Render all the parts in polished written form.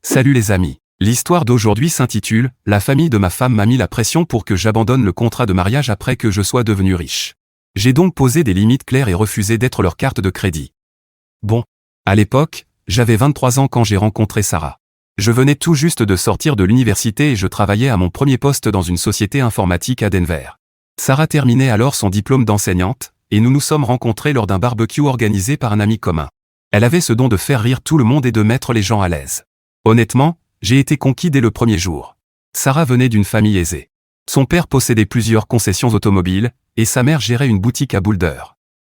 Salut les amis. L'histoire d'aujourd'hui s'intitule « La famille de ma femme m'a mis la pression pour que j'abandonne le contrat de mariage après que je sois devenu riche. J'ai donc posé des limites claires et refusé d'être leur carte de crédit. » Bon. À l'époque, j'avais 23 ans quand j'ai rencontré Sarah. Je venais tout juste de sortir de l'université et je travaillais à mon premier poste dans une société informatique à Denver. Sarah terminait alors son diplôme d'enseignante, et nous nous sommes rencontrés lors d'un barbecue organisé par un ami commun. Elle avait ce don de faire rire tout le monde et de mettre les gens à l'aise. Honnêtement, j'ai été conquis dès le premier jour. Sarah venait d'une famille aisée. Son père possédait plusieurs concessions automobiles, et sa mère gérait une boutique à Boulder.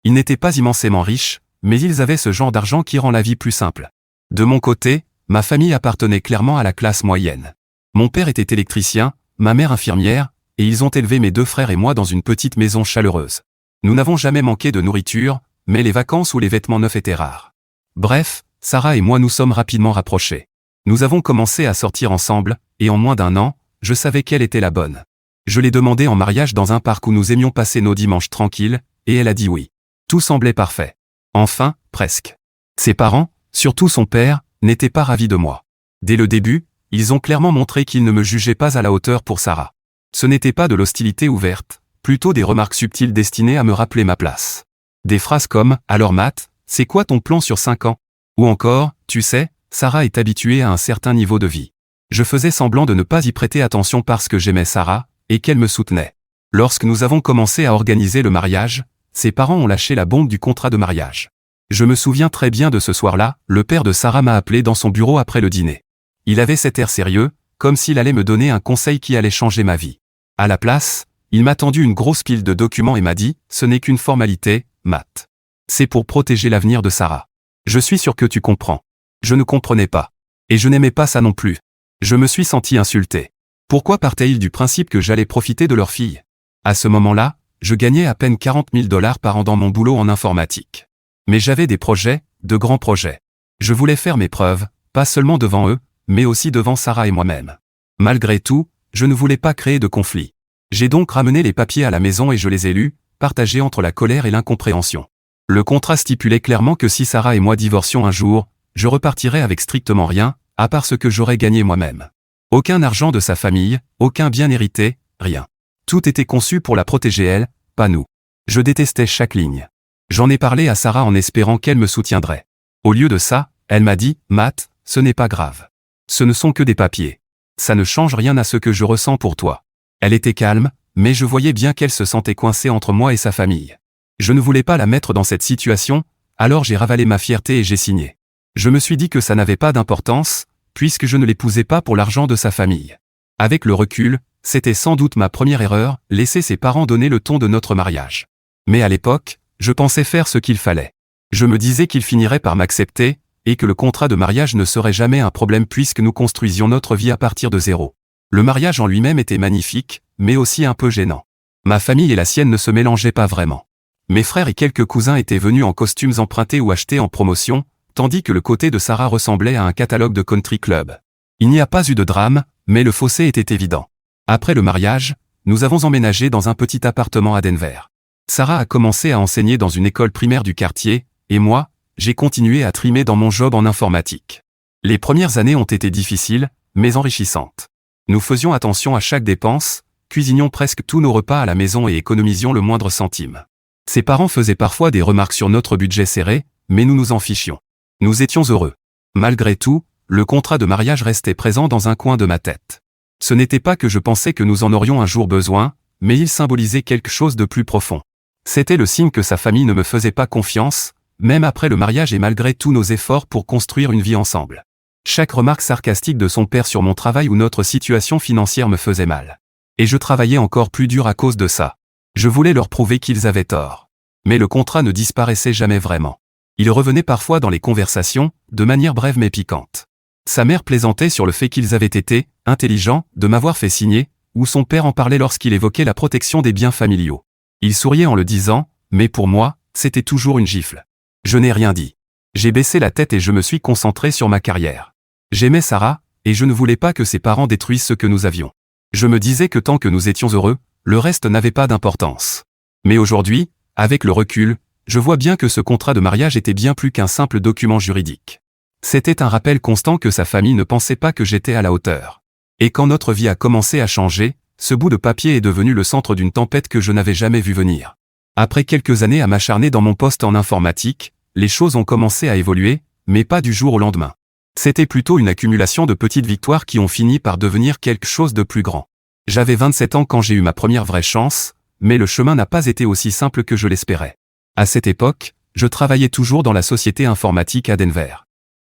Ils n'étaient pas immensément riches, mais ils avaient ce genre d'argent qui rend la vie plus simple. De mon côté, ma famille appartenait clairement à la classe moyenne. Mon père était électricien, ma mère infirmière, et ils ont élevé mes deux frères et moi dans une petite maison chaleureuse. Nous n'avons jamais manqué de nourriture, mais les vacances ou les vêtements neufs étaient rares. Bref, Sarah et moi nous sommes rapidement rapprochés. Nous avons commencé à sortir ensemble, et en moins d'un an, je savais qu'elle était la bonne. Je l'ai demandée en mariage dans un parc où nous aimions passer nos dimanches tranquilles, et elle a dit oui. Tout semblait parfait. Enfin, presque. Ses parents, surtout son père, n'étaient pas ravis de moi. Dès le début, ils ont clairement montré qu'ils ne me jugeaient pas à la hauteur pour Sarah. Ce n'était pas de l'hostilité ouverte, plutôt des remarques subtiles destinées à me rappeler ma place. Des phrases comme « Alors Matt, c'est quoi ton plan sur 5 ans ?» ou encore « Tu sais, Sarah est habituée à un certain niveau de vie. » Je faisais semblant de ne pas y prêter attention parce que j'aimais Sarah, et qu'elle me soutenait. Lorsque nous avons commencé à organiser le mariage, ses parents ont lâché la bombe du contrat de mariage. Je me souviens très bien de ce soir-là, le père de Sarah m'a appelé dans son bureau après le dîner. Il avait cet air sérieux, comme s'il allait me donner un conseil qui allait changer ma vie. À la place, il m'a tendu une grosse pile de documents et m'a dit « Ce n'est qu'une formalité, Matt. C'est pour protéger l'avenir de Sarah. Je suis sûr que tu comprends. » Je ne comprenais pas. Et je n'aimais pas ça non plus. Je me suis senti insulté. Pourquoi partaient-ils du principe que j'allais profiter de leur fille? À ce moment-là, je gagnais à peine 40 000 $ par an dans mon boulot en informatique. Mais j'avais des projets, de grands projets. Je voulais faire mes preuves, pas seulement devant eux, mais aussi devant Sarah et moi-même. Malgré tout, je ne voulais pas créer de conflit. J'ai donc ramené les papiers à la maison et je les ai lus, partagés entre la colère et l'incompréhension. Le contrat stipulait clairement que si Sarah et moi divorcions un jour, je repartirais avec strictement rien, à part ce que j'aurais gagné moi-même. Aucun argent de sa famille, aucun bien hérité, rien. Tout était conçu pour la protéger elle, pas nous. Je détestais chaque ligne. J'en ai parlé à Sarah en espérant qu'elle me soutiendrait. Au lieu de ça, elle m'a dit « Matt, ce n'est pas grave. Ce ne sont que des papiers. Ça ne change rien à ce que je ressens pour toi. » Elle était calme, mais je voyais bien qu'elle se sentait coincée entre moi et sa famille. Je ne voulais pas la mettre dans cette situation, alors j'ai ravalé ma fierté et j'ai signé. Je me suis dit que ça n'avait pas d'importance, puisque je ne l'épousais pas pour l'argent de sa famille. Avec le recul, c'était sans doute ma première erreur, laisser ses parents donner le ton de notre mariage. Mais à l'époque, je pensais faire ce qu'il fallait. Je me disais qu'ils finiraient par m'accepter, et que le contrat de mariage ne serait jamais un problème puisque nous construisions notre vie à partir de zéro. Le mariage en lui-même était magnifique, mais aussi un peu gênant. Ma famille et la sienne ne se mélangeaient pas vraiment. Mes frères et quelques cousins étaient venus en costumes empruntés ou achetés en promotion, tandis que le côté de Sarah ressemblait à un catalogue de country club. Il n'y a pas eu de drame, mais le fossé était évident. Après le mariage, nous avons emménagé dans un petit appartement à Denver. Sarah a commencé à enseigner dans une école primaire du quartier, et moi, j'ai continué à trimer dans mon job en informatique. Les premières années ont été difficiles, mais enrichissantes. Nous faisions attention à chaque dépense, cuisinions presque tous nos repas à la maison et économisions le moindre centime. Ses parents faisaient parfois des remarques sur notre budget serré, mais nous nous en fichions. Nous étions heureux. Malgré tout, le contrat de mariage restait présent dans un coin de ma tête. Ce n'était pas que je pensais que nous en aurions un jour besoin, mais il symbolisait quelque chose de plus profond. C'était le signe que sa famille ne me faisait pas confiance, même après le mariage et malgré tous nos efforts pour construire une vie ensemble. Chaque remarque sarcastique de son père sur mon travail ou notre situation financière me faisait mal. Et je travaillais encore plus dur à cause de ça. Je voulais leur prouver qu'ils avaient tort. Mais le contrat ne disparaissait jamais vraiment. Il revenait parfois dans les conversations, de manière brève mais piquante. Sa mère plaisantait sur le fait qu'ils avaient été intelligents de m'avoir fait signer, ou son père en parlait lorsqu'il évoquait la protection des biens familiaux. Il souriait en le disant, mais pour moi, c'était toujours une gifle. Je n'ai rien dit. J'ai baissé la tête et je me suis concentré sur ma carrière. J'aimais Sarah, et je ne voulais pas que ses parents détruisent ce que nous avions. Je me disais que tant que nous étions heureux, le reste n'avait pas d'importance. Mais aujourd'hui, avec le recul, je vois bien que ce contrat de mariage était bien plus qu'un simple document juridique. C'était un rappel constant que sa famille ne pensait pas que j'étais à la hauteur. Et quand notre vie a commencé à changer, ce bout de papier est devenu le centre d'une tempête que je n'avais jamais vue venir. Après quelques années à m'acharner dans mon poste en informatique, les choses ont commencé à évoluer, mais pas du jour au lendemain. C'était plutôt une accumulation de petites victoires qui ont fini par devenir quelque chose de plus grand. J'avais 27 ans quand j'ai eu ma première vraie chance, mais le chemin n'a pas été aussi simple que je l'espérais. À cette époque, je travaillais toujours dans la société informatique à Denver.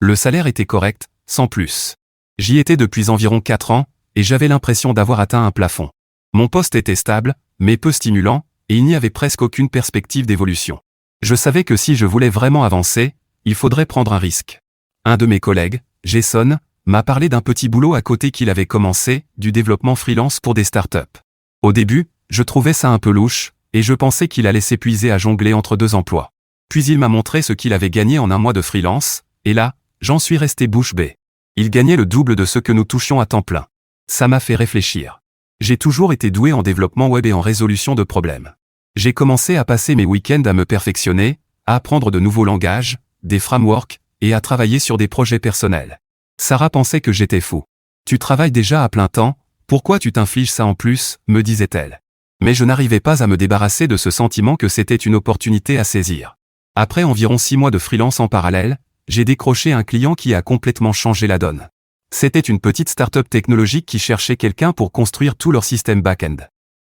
Le salaire était correct, sans plus. J'y étais depuis environ 4 ans, et j'avais l'impression d'avoir atteint un plafond. Mon poste était stable, mais peu stimulant, et il n'y avait presque aucune perspective d'évolution. Je savais que si je voulais vraiment avancer, il faudrait prendre un risque. Un de mes collègues, Jason, m'a parlé d'un petit boulot à côté qu'il avait commencé, du développement freelance pour des startups. Au début, je trouvais ça un peu louche, et je pensais qu'il allait s'épuiser à jongler entre 2 emplois. Puis il m'a montré ce qu'il avait gagné en un mois de freelance, et là, j'en suis resté bouche bée. Il gagnait le double de ce que nous touchions à temps plein. Ça m'a fait réfléchir. J'ai toujours été doué en développement web et en résolution de problèmes. J'ai commencé à passer mes week-ends à me perfectionner, à apprendre de nouveaux langages, des frameworks, et à travailler sur des projets personnels. Sarah pensait que j'étais fou. Tu travailles déjà à plein temps, pourquoi tu t'infliges ça en plus, me disait-elle. Mais je n'arrivais pas à me débarrasser de ce sentiment que c'était une opportunité à saisir. Après environ 6 mois de freelance en parallèle, j'ai décroché un client qui a complètement changé la donne. C'était une petite start-up technologique qui cherchait quelqu'un pour construire tout leur système back-end.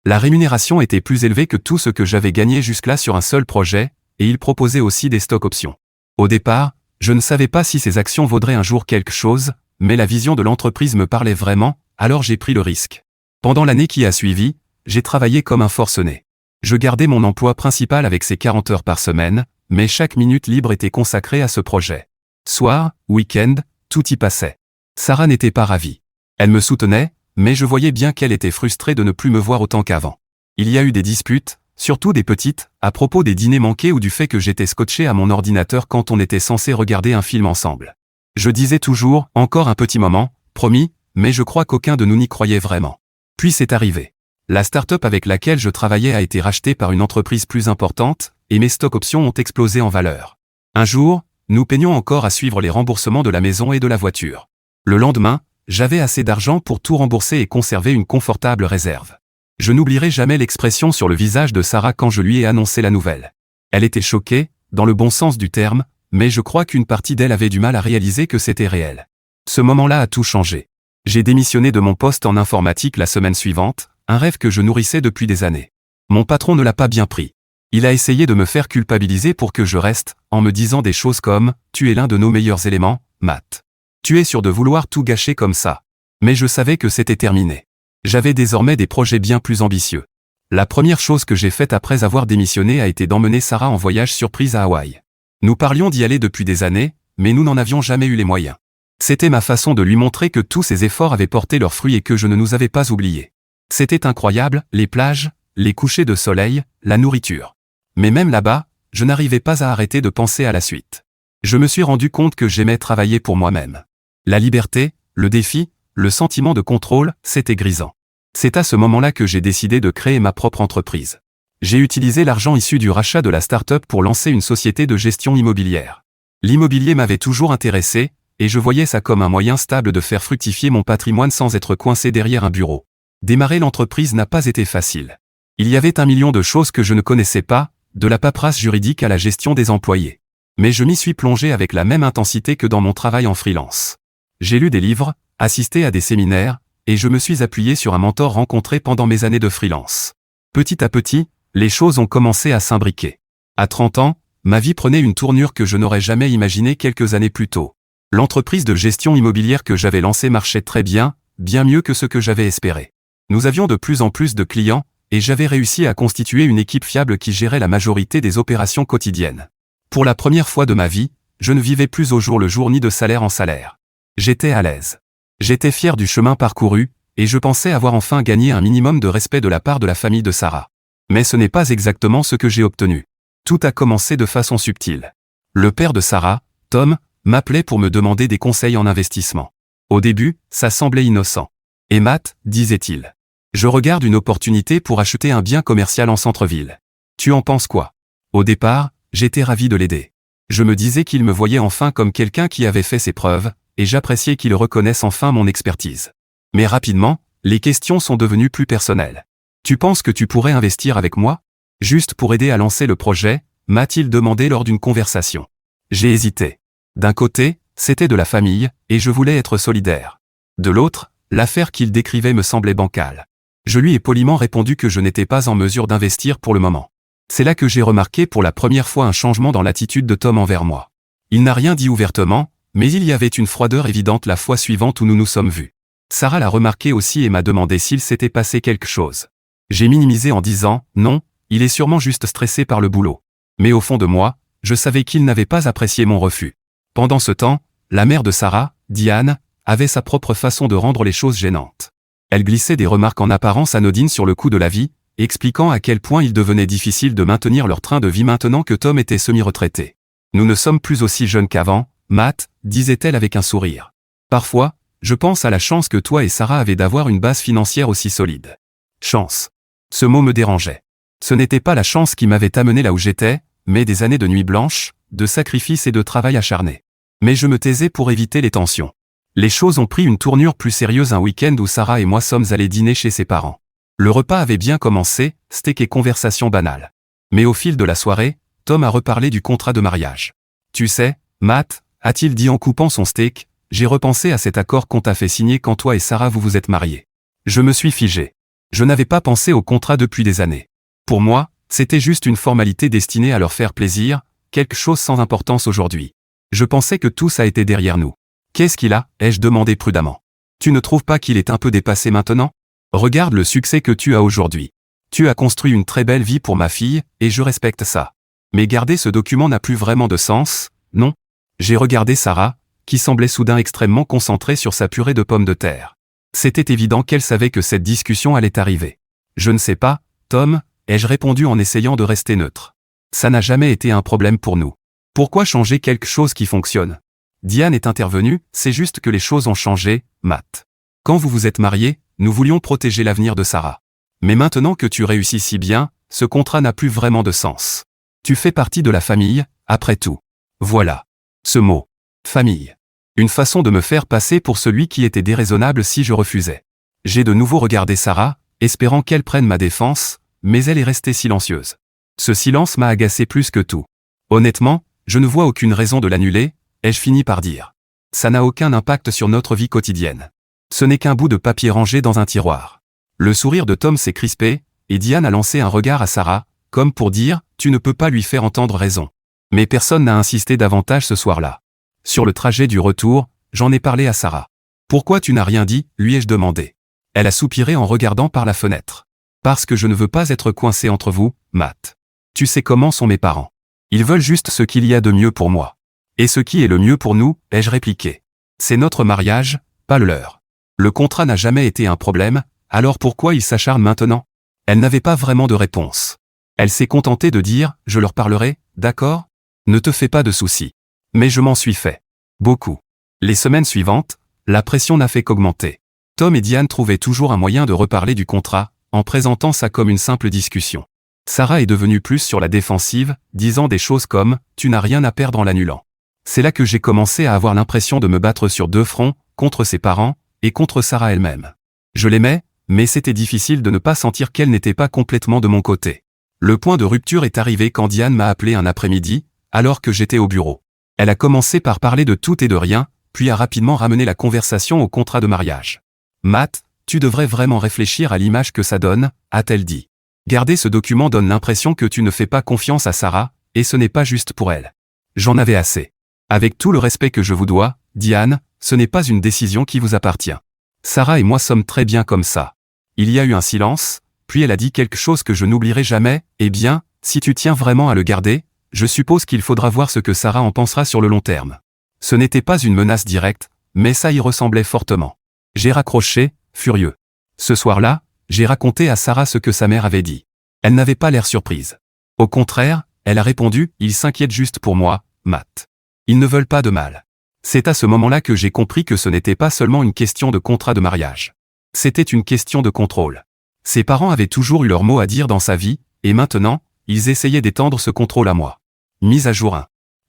La rémunération était plus élevée que tout ce que j'avais gagné jusque-là sur un seul projet, et il proposait aussi des stock options. Au départ, je ne savais pas si ces actions vaudraient un jour quelque chose, mais la vision de l'entreprise me parlait vraiment, alors j'ai pris le risque. Pendant l'année qui a suivi, j'ai travaillé comme un forcené. Je gardais mon emploi principal avec ses 40 heures par semaine, mais chaque minute libre était consacrée à ce projet. Soir, week-end, tout y passait. Sarah n'était pas ravie. Elle me soutenait, mais je voyais bien qu'elle était frustrée de ne plus me voir autant qu'avant. Il y a eu des disputes, surtout des petites, à propos des dîners manqués ou du fait que j'étais scotché à mon ordinateur quand on était censé regarder un film ensemble. Je disais toujours, encore un petit moment, promis, mais je crois qu'aucun de nous n'y croyait vraiment. Puis c'est arrivé. La start-up avec laquelle je travaillais a été rachetée par une entreprise plus importante, et mes stock options ont explosé en valeur. Un jour, nous peinions encore à suivre les remboursements de la maison et de la voiture. Le lendemain, j'avais assez d'argent pour tout rembourser et conserver une confortable réserve. Je n'oublierai jamais l'expression sur le visage de Sarah quand je lui ai annoncé la nouvelle. Elle était choquée, dans le bon sens du terme, mais je crois qu'une partie d'elle avait du mal à réaliser que c'était réel. Ce moment-là a tout changé. J'ai démissionné de mon poste en informatique la semaine suivante, un rêve que je nourrissais depuis des années. Mon patron ne l'a pas bien pris. Il a essayé de me faire culpabiliser pour que je reste, en me disant des choses comme « Tu es l'un de nos meilleurs éléments, Matt. Tu es sûr de vouloir tout gâcher comme ça. » Mais je savais que c'était terminé. J'avais désormais des projets bien plus ambitieux. La première chose que j'ai faite après avoir démissionné a été d'emmener Sarah en voyage surprise à Hawaï. Nous parlions d'y aller depuis des années, mais nous n'en avions jamais eu les moyens. C'était ma façon de lui montrer que tous ses efforts avaient porté leurs fruits et que je ne nous avais pas oubliés. C'était incroyable, les plages, les couchers de soleil, la nourriture. Mais même là-bas, je n'arrivais pas à arrêter de penser à la suite. Je me suis rendu compte que j'aimais travailler pour moi-même. La liberté, le défi, le sentiment de contrôle, c'était grisant. C'est à ce moment-là que j'ai décidé de créer ma propre entreprise. J'ai utilisé l'argent issu du rachat de la start-up pour lancer une société de gestion immobilière. L'immobilier m'avait toujours intéressé, et je voyais ça comme un moyen stable de faire fructifier mon patrimoine sans être coincé derrière un bureau. Démarrer l'entreprise n'a pas été facile. Il y avait 1 million de choses que je ne connaissais pas, de la paperasse juridique à la gestion des employés. Mais je m'y suis plongé avec la même intensité que dans mon travail en freelance. J'ai lu des livres, assisté à des séminaires, et je me suis appuyé sur un mentor rencontré pendant mes années de freelance. Petit à petit, les choses ont commencé à s'imbriquer. À 30 ans, ma vie prenait une tournure que je n'aurais jamais imaginée quelques années plus tôt. L'entreprise de gestion immobilière que j'avais lancée marchait très bien mieux que ce que j'avais espéré. Nous avions de plus en plus de clients, et j'avais réussi à constituer une équipe fiable qui gérait la majorité des opérations quotidiennes. Pour la première fois de ma vie, je ne vivais plus au jour le jour ni de salaire en salaire. J'étais à l'aise. J'étais fier du chemin parcouru, et je pensais avoir enfin gagné un minimum de respect de la part de la famille de Sarah. Mais ce n'est pas exactement ce que j'ai obtenu. Tout a commencé de façon subtile. Le père de Sarah, Tom, m'appelait pour me demander des conseils en investissement. Au début, ça semblait innocent. Et Matt, disait-il. Je regarde une opportunité pour acheter un bien commercial en centre-ville. Tu en penses quoi? Au départ, j'étais ravi de l'aider. Je me disais qu'il me voyait enfin comme quelqu'un qui avait fait ses preuves, et j'appréciais qu'il reconnaisse enfin mon expertise. Mais rapidement, les questions sont devenues plus personnelles. Tu penses que tu pourrais investir avec moi? Juste pour aider à lancer le projet, m'a-t-il demandé lors d'une conversation. J'ai hésité. D'un côté, c'était de la famille, et je voulais être solidaire. De l'autre, l'affaire qu'il décrivait me semblait bancale. Je lui ai poliment répondu que je n'étais pas en mesure d'investir pour le moment. C'est là que j'ai remarqué pour la première fois un changement dans l'attitude de Tom envers moi. Il n'a rien dit ouvertement, mais il y avait une froideur évidente la fois suivante où nous nous sommes vus. Sarah l'a remarqué aussi et m'a demandé s'il s'était passé quelque chose. J'ai minimisé en disant « Non, il est sûrement juste stressé par le boulot ». Mais au fond de moi, je savais qu'il n'avait pas apprécié mon refus. Pendant ce temps, la mère de Sarah, Diane, avait sa propre façon de rendre les choses gênantes. Elle glissait des remarques en apparence anodines sur le coût de la vie, expliquant à quel point il devenait difficile de maintenir leur train de vie maintenant que Tom était semi-retraité. « Nous ne sommes plus aussi jeunes qu'avant, Matt, disait-elle avec un sourire. Parfois, je pense à la chance que toi et Sarah avez d'avoir une base financière aussi solide. Chance. Ce mot me dérangeait. Ce n'était pas la chance qui m'avait amené là où j'étais, mais des années de nuits blanches, de sacrifices et de travail acharné. Mais je me taisais pour éviter les tensions. Les choses ont pris une tournure plus sérieuse un week-end où Sarah et moi sommes allés dîner chez ses parents. Le repas avait bien commencé, steak et conversation banale. Mais au fil de la soirée, Tom a reparlé du contrat de mariage. Tu sais, Matt, a-t-il dit en coupant son steak, j'ai repensé à cet accord qu'on t'a fait signer quand toi et Sarah vous vous êtes mariés. Je me suis figé. Je n'avais pas pensé au contrat depuis des années. Pour moi, c'était juste une formalité destinée à leur faire plaisir, quelque chose sans importance aujourd'hui. Je pensais que tout ça était derrière nous. Qu'est-ce qu'il a? Ai-je demandé prudemment. Tu ne trouves pas qu'il est un peu dépassé maintenant? Regarde le succès que tu as aujourd'hui. Tu as construit une très belle vie pour ma fille, et je respecte ça. Mais garder ce document n'a plus vraiment de sens, non? J'ai regardé Sarah, qui semblait soudain extrêmement concentrée sur sa purée de pommes de terre. C'était évident qu'elle savait que cette discussion allait arriver. Je ne sais pas, Tom, ai-je répondu en essayant de rester neutre. Ça n'a jamais été un problème pour nous. Pourquoi changer quelque chose qui fonctionne? Diane est intervenue, c'est juste que les choses ont changé, Matt. Quand vous vous êtes mariés, nous voulions protéger l'avenir de Sarah. Mais maintenant que tu réussis si bien, ce contrat n'a plus vraiment de sens. Tu fais partie de la famille, après tout. Voilà. Ce mot. Famille. Une façon de me faire passer pour celui qui était déraisonnable si je refusais. J'ai de nouveau regardé Sarah, espérant qu'elle prenne ma défense, mais elle est restée silencieuse. Ce silence m'a agacé plus que tout. Honnêtement, je ne vois aucune raison de l'annuler, ai-je fini par dire. Ça n'a aucun impact sur notre vie quotidienne. Ce n'est qu'un bout de papier rangé dans un tiroir. Le sourire de Tom s'est crispé, et Diane a lancé un regard à Sarah, comme pour dire « Tu ne peux pas lui faire entendre raison ». Mais personne n'a insisté davantage ce soir-là. Sur le trajet du retour, j'en ai parlé à Sarah. « Pourquoi tu n'as rien dit ?» lui ai-je demandé. Elle a soupiré en regardant par la fenêtre. « Parce que je ne veux pas être coincé entre vous, Matt. Tu sais comment sont mes parents. Ils veulent juste ce qu'il y a de mieux pour moi. Et ce qui est le mieux pour nous, ai-je répliqué. C'est notre mariage, pas le leur. Le contrat n'a jamais été un problème, alors pourquoi ils s'acharnent maintenant? Elle n'avait pas vraiment de réponse. Elle s'est contentée de dire « Je leur parlerai, d'accord? Ne te fais pas de soucis. » Mais je m'en suis fait. Beaucoup. Les semaines suivantes, la pression n'a fait qu'augmenter. Tom et Diane trouvaient toujours un moyen de reparler du contrat, en présentant ça comme une simple discussion. Sarah est devenue plus sur la défensive, disant des choses comme « Tu n'as rien à perdre en l'annulant ». C'est là que j'ai commencé à avoir l'impression de me battre sur deux fronts, contre ses parents, et contre Sarah elle-même. Je l'aimais, mais c'était difficile de ne pas sentir qu'elle n'était pas complètement de mon côté. Le point de rupture est arrivé quand Diane m'a appelé un après-midi, alors que j'étais au bureau. Elle a commencé par parler de tout et de rien, puis a rapidement ramené la conversation au contrat de mariage. « Matt, tu devrais vraiment réfléchir à l'image que ça donne, a-t-elle dit. Garder ce document donne l'impression que tu ne fais pas confiance à Sarah, et ce n'est pas juste pour elle. J'en avais assez. Avec tout le respect que je vous dois, Diane, ce n'est pas une décision qui vous appartient. Sarah et moi sommes très bien comme ça. » Il y a eu un silence, puis elle a dit quelque chose que je n'oublierai jamais, « Eh bien, si tu tiens vraiment à le garder, je suppose qu'il faudra voir ce que Sarah en pensera sur le long terme. » Ce n'était pas une menace directe, mais ça y ressemblait fortement. J'ai raccroché, furieux. Ce soir-là, j'ai raconté à Sarah ce que sa mère avait dit. Elle n'avait pas l'air surprise. Au contraire, elle a répondu « Ils s'inquiètent juste pour moi, Matt. Ils ne veulent pas de mal. » C'est à ce moment-là que j'ai compris que ce n'était pas seulement une question de contrat de mariage. C'était une question de contrôle. Ses parents avaient toujours eu leur mot à dire dans sa vie, et maintenant, ils essayaient d'étendre ce contrôle à moi. Mise à jour 1.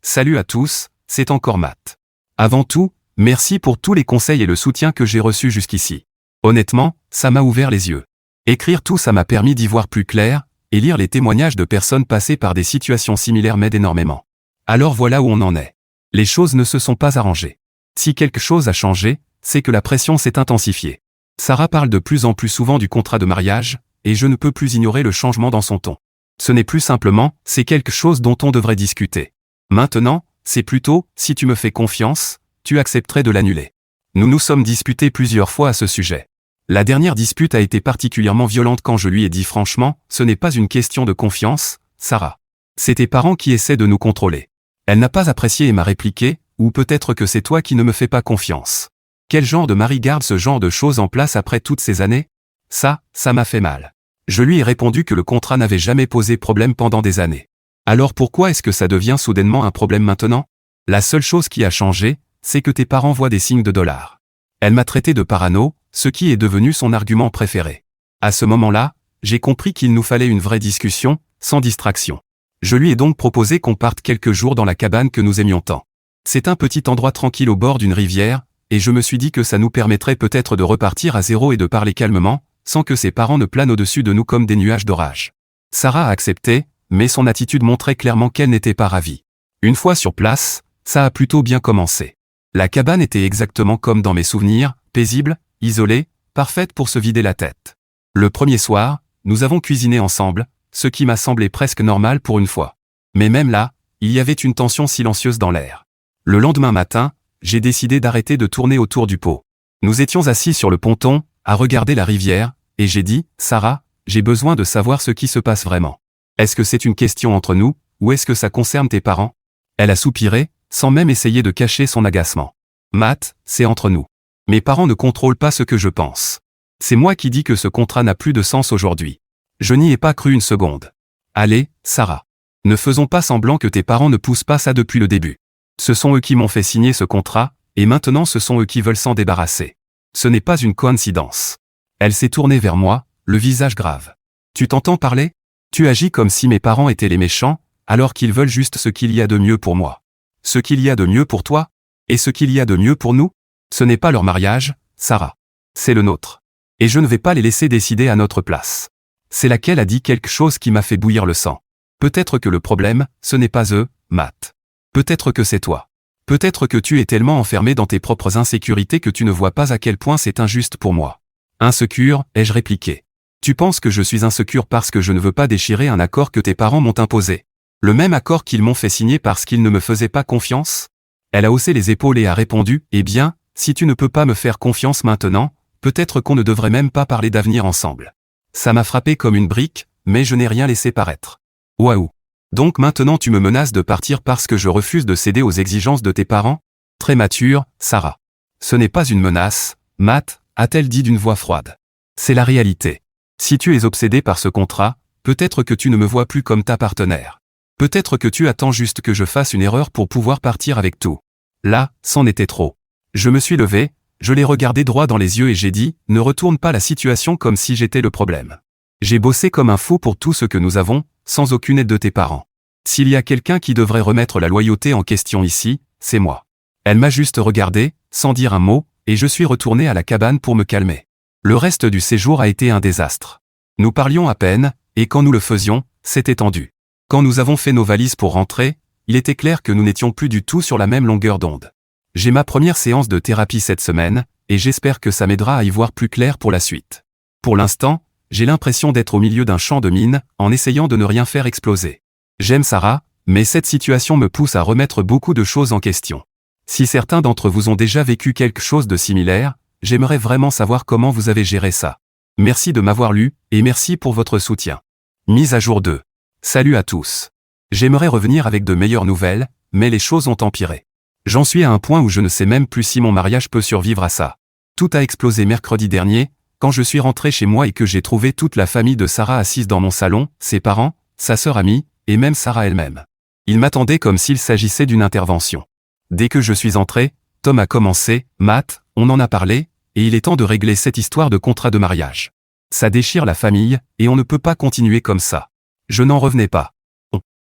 Salut à tous, c'est encore Matt. Avant tout, merci pour tous les conseils et le soutien que j'ai reçus jusqu'ici. Honnêtement, ça m'a ouvert les yeux. Écrire tout ça m'a permis d'y voir plus clair, et lire les témoignages de personnes passées par des situations similaires m'aide énormément. Alors voilà où on en est. Les choses ne se sont pas arrangées. Si quelque chose a changé, c'est que la pression s'est intensifiée. Sarah parle de plus en plus souvent du contrat de mariage, et je ne peux plus ignorer le changement dans son ton. Ce n'est plus simplement, c'est quelque chose dont on devrait discuter. Maintenant, c'est plutôt, si tu me fais confiance, tu accepterais de l'annuler. Nous nous sommes disputés plusieurs fois à ce sujet. La dernière dispute a été particulièrement violente quand je lui ai dit franchement, ce n'est pas une question de confiance, Sarah. C'est tes parents qui essaient de nous contrôler. Elle n'a pas apprécié et m'a répliqué, ou peut-être que c'est toi qui ne me fais pas confiance. Quel genre de mari garde ce genre de choses en place après toutes ces années? Ça m'a fait mal. Je lui ai répondu que le contrat n'avait jamais posé problème pendant des années. Alors pourquoi est-ce que ça devient soudainement un problème maintenant? La seule chose qui a changé, c'est que tes parents voient des signes de dollars. Elle m'a traité de parano, ce qui est devenu son argument préféré. À ce moment-là, j'ai compris qu'il nous fallait une vraie discussion, sans distraction. Je lui ai donc proposé qu'on parte quelques jours dans la cabane que nous aimions tant. C'est un petit endroit tranquille au bord d'une rivière, et je me suis dit que ça nous permettrait peut-être de repartir à zéro et de parler calmement, sans que ses parents ne planent au-dessus de nous comme des nuages d'orage. Sarah a accepté, mais son attitude montrait clairement qu'elle n'était pas ravie. Une fois sur place, ça a plutôt bien commencé. La cabane était exactement comme dans mes souvenirs, paisible, isolée, parfaite pour se vider la tête. Le premier soir, nous avons cuisiné ensemble, ce qui m'a semblé presque normal pour une fois. Mais même là, il y avait une tension silencieuse dans l'air. Le lendemain matin, j'ai décidé d'arrêter de tourner autour du pot. Nous étions assis sur le ponton, à regarder la rivière, et j'ai dit, Sarah, j'ai besoin de savoir ce qui se passe vraiment. Est-ce que c'est une question entre nous, ou est-ce que ça concerne tes parents? Elle a soupiré, sans même essayer de cacher son agacement. Matt, c'est entre nous. Mes parents ne contrôlent pas ce que je pense. C'est moi qui dis que ce contrat n'a plus de sens aujourd'hui. Je n'y ai pas cru une seconde. Allez, Sarah. Ne faisons pas semblant que tes parents ne poussent pas ça depuis le début. Ce sont eux qui m'ont fait signer ce contrat, et maintenant ce sont eux qui veulent s'en débarrasser. Ce n'est pas une coïncidence. Elle s'est tournée vers moi, le visage grave. Tu t'entends parler? Tu agis comme si mes parents étaient les méchants, alors qu'ils veulent juste ce qu'il y a de mieux pour moi. Ce qu'il y a de mieux pour toi? Et ce qu'il y a de mieux pour nous? Ce n'est pas leur mariage, Sarah. C'est le nôtre. Et je ne vais pas les laisser décider à notre place. C'est laquelle a dit quelque chose qui m'a fait bouillir le sang. Peut-être que le problème, ce n'est pas eux, Matt. Peut-être que c'est toi. Peut-être que tu es tellement enfermé dans tes propres insécurités que tu ne vois pas à quel point c'est injuste pour moi. Insécure, ai-je répliqué. Tu penses que je suis insécure parce que je ne veux pas déchirer un accord que tes parents m'ont imposé? Le même accord qu'ils m'ont fait signer parce qu'ils ne me faisaient pas confiance? Elle a haussé les épaules et a répondu, eh bien, si tu ne peux pas me faire confiance maintenant, peut-être qu'on ne devrait même pas parler d'avenir ensemble. Ça m'a frappé comme une brique, mais je n'ai rien laissé paraître. Waouh! Donc maintenant tu me menaces de partir parce que je refuse de céder aux exigences de tes parents? Très mature, Sarah. Ce n'est pas une menace, Matt, a-t-elle dit d'une voix froide. C'est la réalité. Si tu es obsédé par ce contrat, peut-être que tu ne me vois plus comme ta partenaire. Peut-être que tu attends juste que je fasse une erreur pour pouvoir partir avec tout. Là, c'en était trop. Je me suis levé, je l'ai regardé droit dans les yeux et j'ai dit, ne retourne pas la situation comme si j'étais le problème. J'ai bossé comme un fou pour tout ce que nous avons, sans aucune aide de tes parents. S'il y a quelqu'un qui devrait remettre la loyauté en question ici, c'est moi. Elle m'a juste regardé, sans dire un mot, et je suis retourné à la cabane pour me calmer. Le reste du séjour a été un désastre. Nous parlions à peine, et quand nous le faisions, c'était tendu. Quand nous avons fait nos valises pour rentrer, il était clair que nous n'étions plus du tout sur la même longueur d'onde. J'ai ma première séance de thérapie cette semaine, et j'espère que ça m'aidera à y voir plus clair pour la suite. Pour l'instant, j'ai l'impression d'être au milieu d'un champ de mines, en essayant de ne rien faire exploser. J'aime Sarah, mais cette situation me pousse à remettre beaucoup de choses en question. Si certains d'entre vous ont déjà vécu quelque chose de similaire, j'aimerais vraiment savoir comment vous avez géré ça. Merci de m'avoir lu, et merci pour votre soutien. Mise à jour 2. Salut à tous. J'aimerais revenir avec de meilleures nouvelles, mais les choses ont empiré. J'en suis à un point où je ne sais même plus si mon mariage peut survivre à ça. Tout a explosé mercredi dernier, quand je suis rentré chez moi et que j'ai trouvé toute la famille de Sarah assise dans mon salon, ses parents, sa sœur amie, et même Sarah elle-même. Ils m'attendaient comme s'il s'agissait d'une intervention. Dès que je suis entré, Tom a commencé, Matt, on en a parlé, et il est temps de régler cette histoire de contrat de mariage. Ça déchire la famille, et on ne peut pas continuer comme ça. Je n'en revenais pas.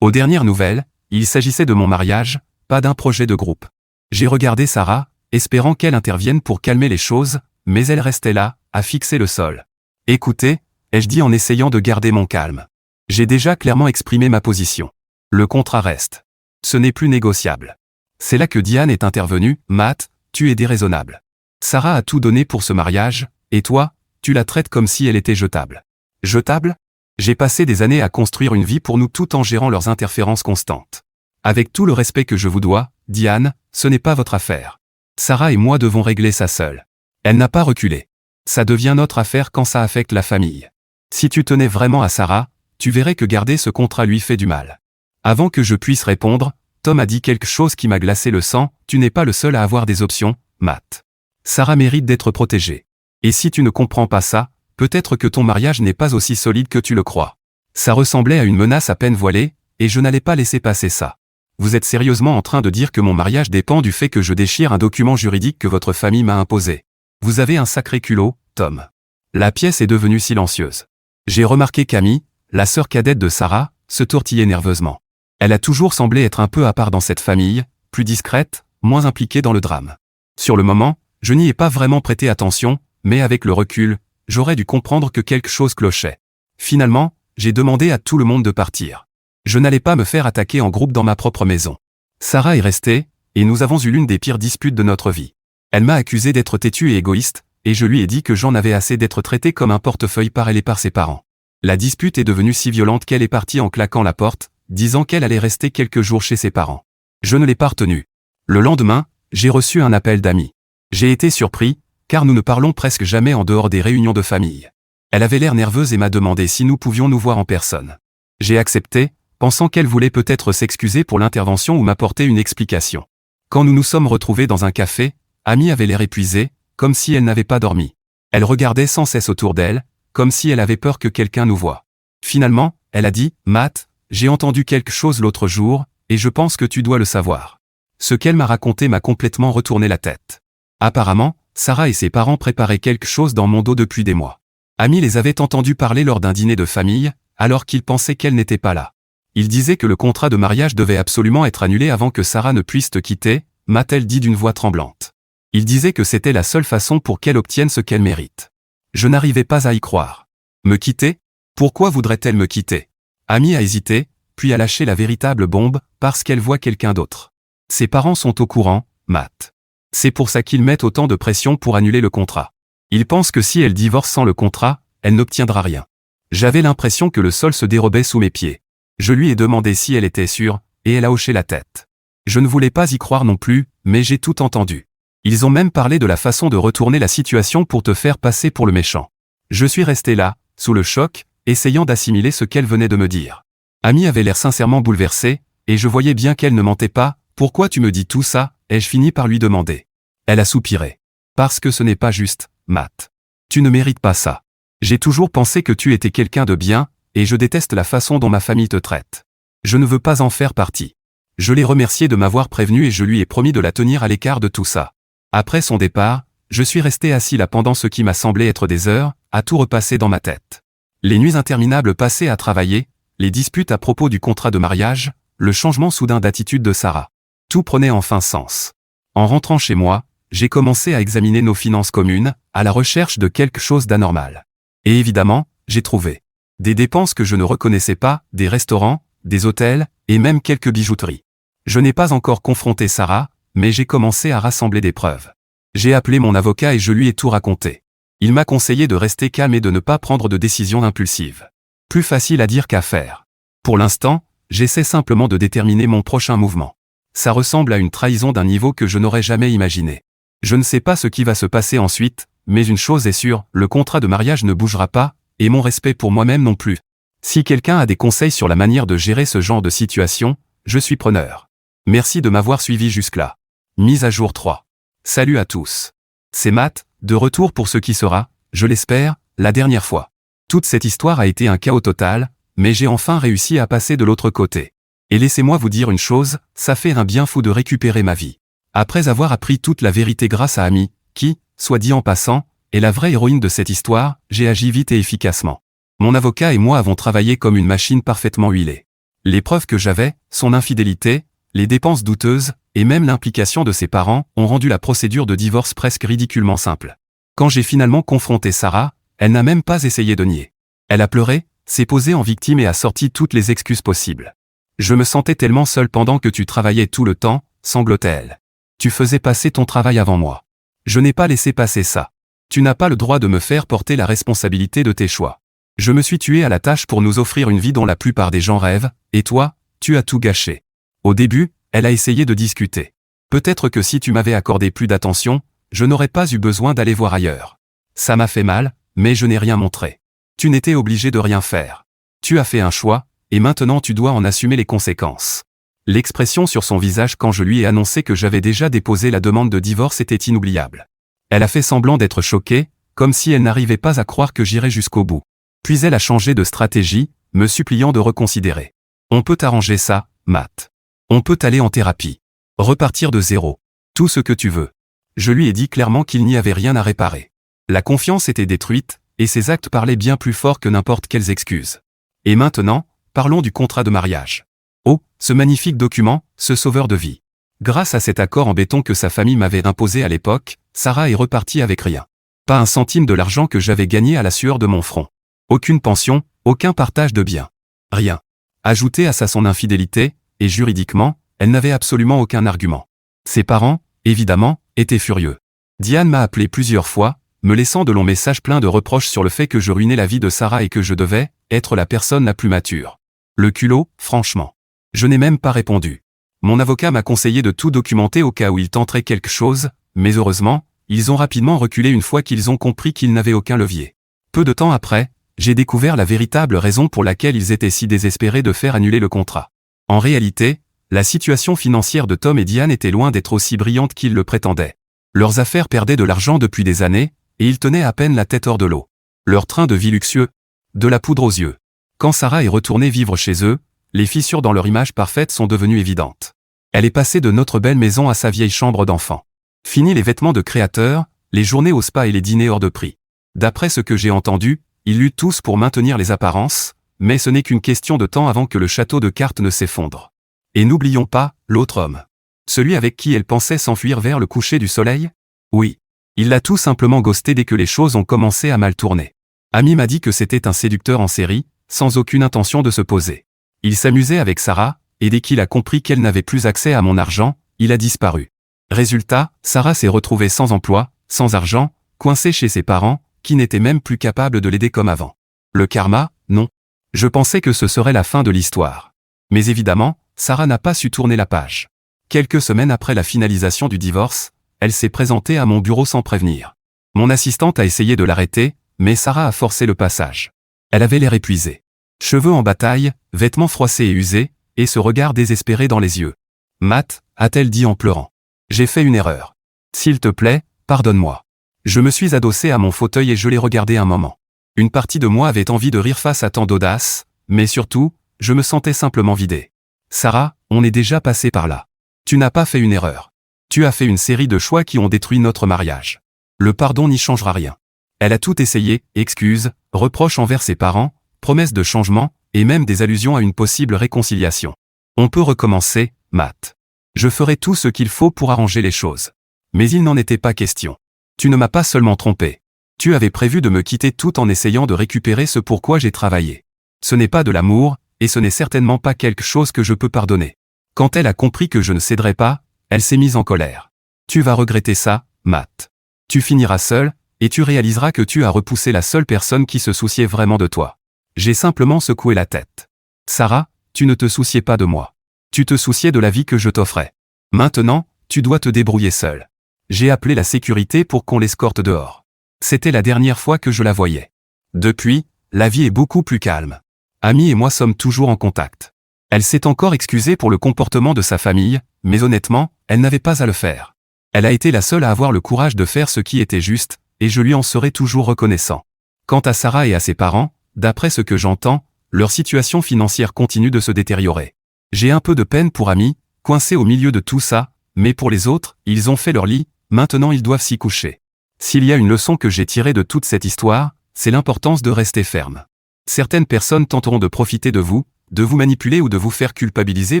Aux dernières nouvelles, Il s'agissait de mon mariage, pas d'un projet de groupe. J'ai regardé Sarah, espérant qu'elle intervienne pour calmer les choses, mais elle restait là, à fixer le sol. Écoutez, ai-je dit en essayant de garder mon calme. J'ai déjà clairement exprimé ma position. Le contrat reste. Ce n'est plus négociable. C'est là que Diane est intervenue. Matt, tu es déraisonnable. Sarah a tout donné pour ce mariage, et toi, tu la traites comme si elle était jetable. Jetable? J'ai passé des années à construire une vie pour nous tout en gérant leurs interférences constantes. Avec tout le respect que je vous dois, Diane, ce n'est pas votre affaire. Sarah et moi devons régler ça seule. Elle n'a pas reculé. Ça devient notre affaire quand ça affecte la famille. Si tu tenais vraiment à Sarah, tu verrais que garder ce contrat lui fait du mal. Avant que je puisse répondre, Tom a dit quelque chose qui m'a glacé le sang. Tu n'es pas le seul à avoir des options, Matt. Sarah mérite d'être protégée. Et si tu ne comprends pas ça, peut-être que ton mariage n'est pas aussi solide que tu le crois. Ça ressemblait à une menace à peine voilée, et je n'allais pas laisser passer ça. Vous êtes sérieusement en train de dire que mon mariage dépend du fait que je déchire un document juridique que votre famille m'a imposé. Vous avez un sacré culot, Tom. La pièce est devenue silencieuse. J'ai remarqué qu'Amy, la sœur cadette de Sarah, se tortillait nerveusement. Elle a toujours semblé être un peu à part dans cette famille, plus discrète, moins impliquée dans le drame. Sur le moment, je n'y ai pas vraiment prêté attention, mais avec le recul, j'aurais dû comprendre que quelque chose clochait. Finalement, j'ai demandé à tout le monde de partir. Je n'allais pas me faire attaquer en groupe dans ma propre maison. Sarah est restée, et nous avons eu l'une des pires disputes de notre vie. Elle m'a accusé d'être têtue et égoïste, et je lui ai dit que j'en avais assez d'être traité comme un portefeuille par elle et par ses parents. La dispute est devenue si violente qu'elle est partie en claquant la porte, disant qu'elle allait rester quelques jours chez ses parents. Je ne l'ai pas retenue. Le lendemain, j'ai reçu un appel d'Amy. J'ai été surpris, car nous ne parlons presque jamais en dehors des réunions de famille. Elle avait l'air nerveuse et m'a demandé si nous pouvions nous voir en personne. J'ai accepté, pensant qu'elle voulait peut-être s'excuser pour l'intervention ou m'apporter une explication. Quand nous nous sommes retrouvés dans un café, Amy avait l'air épuisée, comme si elle n'avait pas dormi. Elle regardait sans cesse autour d'elle, comme si elle avait peur que quelqu'un nous voie. Finalement, elle a dit « Matt, j'ai entendu quelque chose l'autre jour, et je pense que tu dois le savoir. » Ce qu'elle m'a raconté m'a complètement retourné la tête. Apparemment, Sarah et ses parents préparaient quelque chose dans mon dos depuis des mois. Amy les avait entendus parler lors d'un dîner de famille, alors qu'ils pensaient qu'elle n'était pas là. Ils disaient que le contrat de mariage devait absolument être annulé avant que Sarah ne puisse te quitter, m'a-t-elle dit d'une voix tremblante. Ils disaient que c'était la seule façon pour qu'elle obtienne ce qu'elle mérite. Je n'arrivais pas à y croire. Me quitter? Pourquoi voudrait-elle me quitter? Amy a hésité, puis a lâché la véritable bombe, parce qu'elle voit quelqu'un d'autre. Ses parents sont au courant, Matt. C'est pour ça qu'ils mettent autant de pression pour annuler le contrat. Ils pensent que si elle divorce sans le contrat, elle n'obtiendra rien. J'avais l'impression que le sol se dérobait sous mes pieds. Je lui ai demandé si elle était sûre, et elle a hoché la tête. Je ne voulais pas y croire non plus, mais j'ai tout entendu. Ils ont même parlé de la façon de retourner la situation pour te faire passer pour le méchant. Je suis resté là, sous le choc, essayant d'assimiler ce qu'elle venait de me dire. Amy avait l'air sincèrement bouleversée, et je voyais bien qu'elle ne mentait pas. Pourquoi tu me dis tout ça? Ai-je fini par lui demander. Elle a soupiré. Parce que ce n'est pas juste, Matt. Tu ne mérites pas ça. J'ai toujours pensé que tu étais quelqu'un de bien, et je déteste la façon dont ma famille te traite. Je ne veux pas en faire partie. Je l'ai remercié de m'avoir prévenu et je lui ai promis de la tenir à l'écart de tout ça. Après son départ, je suis resté assis là pendant ce qui m'a semblé être des heures, à tout repasser dans ma tête. Les nuits interminables passées à travailler, les disputes à propos du contrat de mariage, le changement soudain d'attitude de Sarah. Tout prenait enfin sens. En rentrant chez moi, j'ai commencé à examiner nos finances communes, à la recherche de quelque chose d'anormal. Et évidemment, j'ai trouvé des dépenses que je ne reconnaissais pas, des restaurants, des hôtels, et même quelques bijouteries. Je n'ai pas encore confronté Sarah, mais j'ai commencé à rassembler des preuves. J'ai appelé mon avocat et je lui ai tout raconté. Il m'a conseillé de rester calme et de ne pas prendre de décisions impulsives. Plus facile à dire qu'à faire. Pour l'instant, j'essaie simplement de déterminer mon prochain mouvement. Ça ressemble à une trahison d'un niveau que je n'aurais jamais imaginé. Je ne sais pas ce qui va se passer ensuite, mais une chose est sûre, le contrat de mariage ne bougera pas, et mon respect pour moi-même non plus. Si quelqu'un a des conseils sur la manière de gérer ce genre de situation, je suis preneur. Merci de m'avoir suivi jusque-là. Mise à jour 3. Salut à tous. C'est Matt, de retour pour ce qui sera, je l'espère, la dernière fois. Toute cette histoire a été un chaos total, mais j'ai enfin réussi à passer de l'autre côté. Et laissez-moi vous dire une chose, ça fait un bien fou de récupérer ma vie. Après avoir appris toute la vérité grâce à Amy, qui, soit dit en passant, est la vraie héroïne de cette histoire, j'ai agi vite et efficacement. Mon avocat et moi avons travaillé comme une machine parfaitement huilée. Les preuves que j'avais, son infidélité, les dépenses douteuses, et même l'implication de ses parents, ont rendu la procédure de divorce presque ridiculement simple. Quand j'ai finalement confronté Sarah, elle n'a même pas essayé de nier. Elle a pleuré, s'est posée en victime et a sorti toutes les excuses possibles. Je me sentais tellement seul pendant que tu travaillais tout le temps, sanglotait-elle. Tu faisais passer ton travail avant moi. Je n'ai pas laissé passer ça. Tu n'as pas le droit de me faire porter la responsabilité de tes choix. Je me suis tué à la tâche pour nous offrir une vie dont la plupart des gens rêvent, et toi, tu as tout gâché. Au début, elle a essayé de discuter. Peut-être que si tu m'avais accordé plus d'attention, je n'aurais pas eu besoin d'aller voir ailleurs. Ça m'a fait mal, mais je n'ai rien montré. Tu n'étais obligé de rien faire. Tu as fait un choix, et maintenant tu dois en assumer les conséquences. L'expression sur son visage quand je lui ai annoncé que j'avais déjà déposé la demande de divorce était inoubliable. Elle a fait semblant d'être choquée, comme si elle n'arrivait pas à croire que j'irais jusqu'au bout. Puis elle a changé de stratégie, me suppliant de reconsidérer. On peut arranger ça, Matt. On peut aller en thérapie. Repartir de zéro. Tout ce que tu veux. Je lui ai dit clairement qu'il n'y avait rien à réparer. La confiance était détruite, et ses actes parlaient bien plus fort que n'importe quelles excuses. Et maintenant, parlons du contrat de mariage. Oh, ce magnifique document, ce sauveur de vie. Grâce à cet accord en béton que sa famille m'avait imposé à l'époque, Sarah est repartie avec rien. Pas un centime de l'argent que j'avais gagné à la sueur de mon front. Aucune pension, aucun partage de biens. Rien. Ajouté à ça son infidélité, et juridiquement, elle n'avait absolument aucun argument. Ses parents, évidemment, étaient furieux. Diane m'a appelé plusieurs fois, me laissant de longs messages pleins de reproches sur le fait que je ruinais la vie de Sarah et que je devais être la personne la plus mature. Le culot, franchement. Je n'ai même pas répondu. Mon avocat m'a conseillé de tout documenter au cas où il tenterait quelque chose, mais heureusement, ils ont rapidement reculé une fois qu'ils ont compris qu'ils n'avaient aucun levier. Peu de temps après, j'ai découvert la véritable raison pour laquelle ils étaient si désespérés de faire annuler le contrat. En réalité, la situation financière de Tom et Diane était loin d'être aussi brillante qu'ils le prétendaient. Leurs affaires perdaient de l'argent depuis des années, et ils tenaient à peine la tête hors de l'eau. Leur train de vie luxueux, de la poudre aux yeux. Quand Sarah est retournée vivre chez eux, les fissures dans leur image parfaite sont devenues évidentes. Elle est passée de notre belle maison à sa vieille chambre d'enfant. Fini les vêtements de créateur, les journées au spa et les dîners hors de prix. D'après ce que j'ai entendu, ils luttent tous pour maintenir les apparences, mais ce n'est qu'une question de temps avant que le château de cartes ne s'effondre. Et n'oublions pas, l'autre homme. Celui avec qui elle pensait s'enfuir vers le coucher du soleil? Oui. Il l'a tout simplement ghosté dès que les choses ont commencé à mal tourner. Ami m'a dit que c'était un séducteur en série, sans aucune intention de se poser. Il s'amusait avec Sarah, et dès qu'il a compris qu'elle n'avait plus accès à mon argent, il a disparu. Résultat, Sarah s'est retrouvée sans emploi, sans argent, coincée chez ses parents, qui n'étaient même plus capables de l'aider comme avant. Le karma, non. Je pensais que ce serait la fin de l'histoire. Mais évidemment, Sarah n'a pas su tourner la page. Quelques semaines après la finalisation du divorce, elle s'est présentée à mon bureau sans prévenir. Mon assistante a essayé de l'arrêter, mais Sarah a forcé le passage. Elle avait l'air épuisée. Cheveux en bataille, vêtements froissés et usés, et ce regard désespéré dans les yeux. « Matt », a-t-elle dit en pleurant. « J'ai fait une erreur. S'il te plaît, pardonne-moi. » Je me suis adossé à mon fauteuil et je l'ai regardé un moment. Une partie de moi avait envie de rire face à tant d'audace, mais surtout, je me sentais simplement vidé. « Sarah, on est déjà passé par là. Tu n'as pas fait une erreur. Tu as fait une série de choix qui ont détruit notre mariage. Le pardon n'y changera rien. » Elle a tout essayé, excuses, reproches envers ses parents, promesses de changement, et même des allusions à une possible réconciliation. On peut recommencer, Matt. Je ferai tout ce qu'il faut pour arranger les choses. Mais il n'en était pas question. Tu ne m'as pas seulement trompé. Tu avais prévu de me quitter tout en essayant de récupérer ce pour quoi j'ai travaillé. Ce n'est pas de l'amour, et ce n'est certainement pas quelque chose que je peux pardonner. Quand elle a compris que je ne céderais pas, elle s'est mise en colère. Tu vas regretter ça, Matt. Tu finiras seul, et tu réaliseras que tu as repoussé la seule personne qui se souciait vraiment de toi. J'ai simplement secoué la tête. Sarah, tu ne te souciais pas de moi. Tu te souciais de la vie que je t'offrais. Maintenant, tu dois te débrouiller seul. J'ai appelé la sécurité pour qu'on l'escorte dehors. C'était la dernière fois que je la voyais. Depuis, la vie est beaucoup plus calme. Amy et moi sommes toujours en contact. Elle s'est encore excusée pour le comportement de sa famille, mais honnêtement, elle n'avait pas à le faire. Elle a été la seule à avoir le courage de faire ce qui était juste, et je lui en serai toujours reconnaissant. Quant à Sarah et à ses parents, d'après ce que j'entends, leur situation financière continue de se détériorer. J'ai un peu de peine pour Amy, coincée au milieu de tout ça, mais pour les autres, ils ont fait leur lit, maintenant ils doivent s'y coucher. S'il y a une leçon que j'ai tirée de toute cette histoire, c'est l'importance de rester ferme. Certaines personnes tenteront de profiter de vous, de vous manipuler ou de vous faire culpabiliser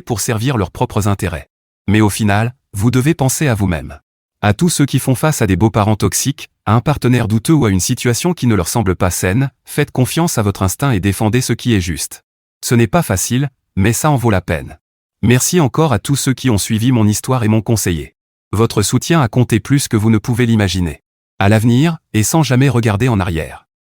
pour servir leurs propres intérêts. Mais au final, vous devez penser à vous-même. À tous ceux qui font face à des beaux-parents toxiques, à un partenaire douteux ou à une situation qui ne leur semble pas saine, faites confiance à votre instinct et défendez ce qui est juste. Ce n'est pas facile, mais ça en vaut la peine. Merci encore à tous ceux qui ont suivi mon histoire et m'ont conseillé. Votre soutien a compté plus que vous ne pouvez l'imaginer. À l'avenir, et sans jamais regarder en arrière.